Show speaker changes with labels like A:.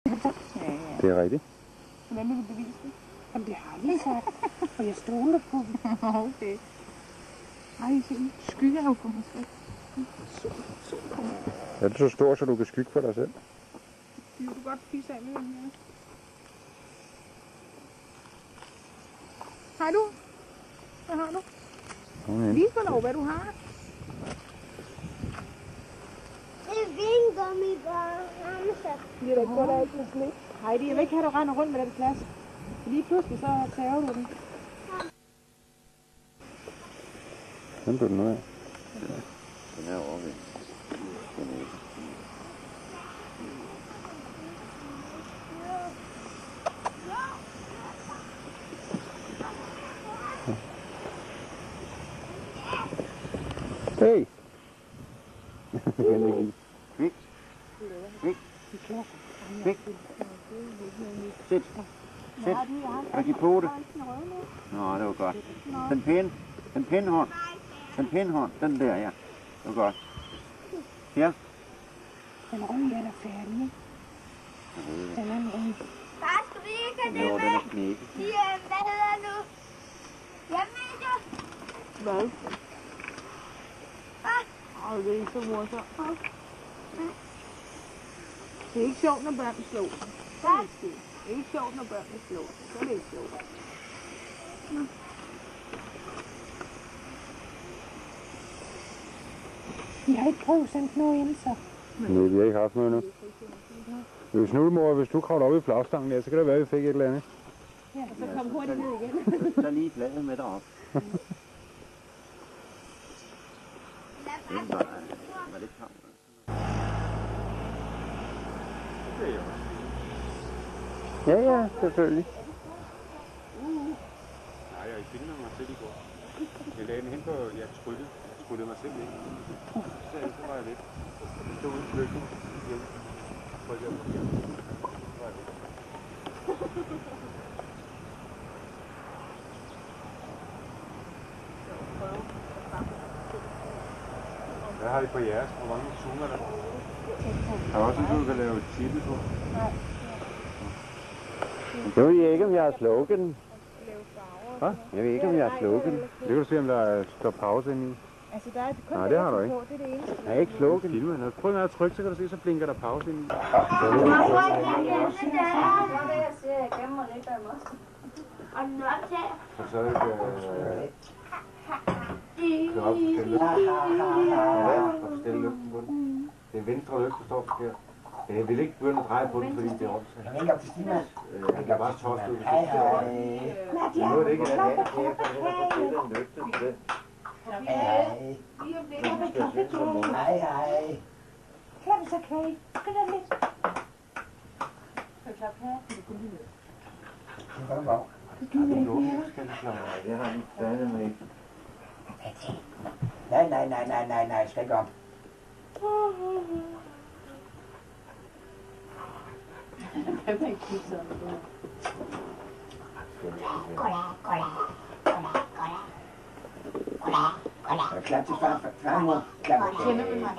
A: Det er rigtigt.
B: Hvordan vil du bevise det?
C: Jamen, det har jeg lige sagt. Og jeg stoler på dem.
B: Okay. Ej, så skygger jeg jo på mig selv.
A: Er du så stor, så du kan skygge for dig selv?
B: Det vil du godt pisse af med den her. Har du? Hvad har du? Vis mig dog, hvad du har.
D: Det er vingummi-børn.
B: Det er da ikke godt af altid slik. Heidi, jeg vil ikke have, at du render rundt med den plads. Lige pludselig så tager du den.
A: Den blev den ud af.
E: Den er overvendt. Den er ikke.
A: Hey!
E: Kvik. Kvik. Kvik. Sæt. Sæt. Kan du give på det? Nå, det var godt. Den pæne hånd. Den pæne hånd. Den der, ja. Det var godt. Ja.
C: Den runde er færdig, ikke? Den anden runde.
D: Far, skal vi ikke have det
E: Jo, den er knækket.
D: Hvad hedder det nu? Hjemme,
B: Hvad? Åh, det er ikke så morsomt. Det er ikke sjovt, når børn slår. Det er ikke sjovt, når børn slår. Så er det ikke sjovt.
C: Vi har ikke prøvet sådan noget ind, så.
A: Nej, vi har ikke haft noget endnu. Hvis nu, mor, hvis du kravler op i flagstangen der, så kan det være, at vi fik et eller andet.
B: Ja, og så kom hurtigt ned igen.
E: Så lige bladet med derop. Den var lidt tam.
A: Ja, selvfølgelig.
F: Nej, jeg filmede mig selv i går. Jeg lagde den hen på, jeg tryllede mig selv ind. Så var jeg væk. Jeg stod uden flygten. Så var jeg væk. Hvad har I på jeres? Hvor mange zoomer der? Har du også en, du kan lave titel på?
B: Nej.
E: Jeg ved ikke, om jeg har slukket den.
A: Hvad?
E: Jeg ved ikke, om jeg har slukket den.
A: Det kan du se, om der står pause inde i.
B: Altså, der er kun
A: Nej, det har du ikke.
B: det er det eneste.
E: Jeg har ikke slukket den.
A: Filmer noget. Prøv at trykke, så kan du se, så blinker der pause inde i.
D: Og nok til.
F: Og så er det stille lygten på den. Det er venstre lygt, der står forkert. Jeg vil ikke begynde at dreje på den, fordi det er opsat.
G: Jeg ringer til Stina.
F: Jeg kan bare toste ud.
G: Hej, hej.
E: Nu er det ikke en anden kære, for den har forstået en lygte til den.
G: Hej. Hej, hej.
C: Klap så kage. Skal der lidt?
G: Nu kan du gå.
E: Jeg har en fanden med.
G: Nej, skal ikke om.
B: Jeg kan ikke kigge sådan på det.
G: Klap til far, mor. Klap.
B: Kender vi mig?